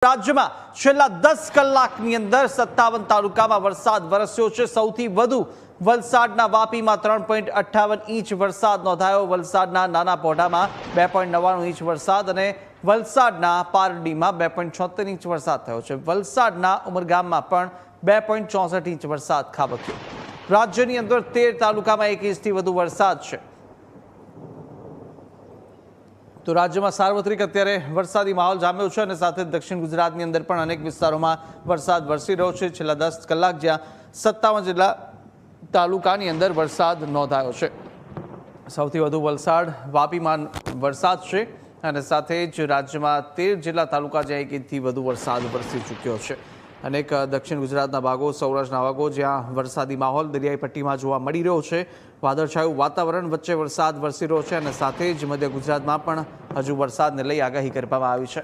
રાજ્યમાં છેલ્લા 10 કલાકની અંદર 57 તાલુકામાં વરસાદ વરસ્યો છે। સૌથી વધુ વલસાડના વાપીમાં 3.58 ઇંચ વરસાદ નોંધાયો। વલસાડના નાના પોઢામાં 2.99 ઇંચ વરસાદ અને વલસાડના પારડીમાં 2.76 ઇંચ વરસાદ થયો છે। વલસાડના ઉમરગામમાં પણ 2.64 ઇંચ વરસાદ ખાબક્યો। રાજ્યની અંદર 13 તાલુકામાં 1 ઇંચથી વધુ વરસાદ છે। તો રાજ્યમાં સાર્વત્રિક અત્યારે વરસાદી માહોલ જામ્યો છે અને સાથે દક્ષિણ ગુજરાતની અંદર પણ અનેક વિસ્તારોમાં વરસાદ વરસી રહ્યો છે। છેલ્લા 10 કલાક જ્યાં 57 જેટલા તાલુકાની અંદર વરસાદ નોંધાયો છે। સૌથી વધુ વલસાડ વાપીમાં વરસાદ છે અને સાથે જ રાજ્યમાં 13 જેટલા તાલુકા જ્યાં 1 ઇંચથી વધુ વરસાદ વરસી ચૂક્યો છે। અનેક દક્ષિણ ગુજરાતના ભાગો, સૌરાષ્ટ્રના ભાગો જ્યાં વરસાદી માહોલ દરિયાઈ પટ્ટીમાં જોવા મળી રહ્યો છે। વાદળછાયું વાતાવરણ વચ્ચે વરસાદ વરસી રહ્યો છે અને સાથે જ મધ્ય ગુજરાતમાં પણ હજુ વરસાદને લઈ આગાહી કરવામાં આવી છે।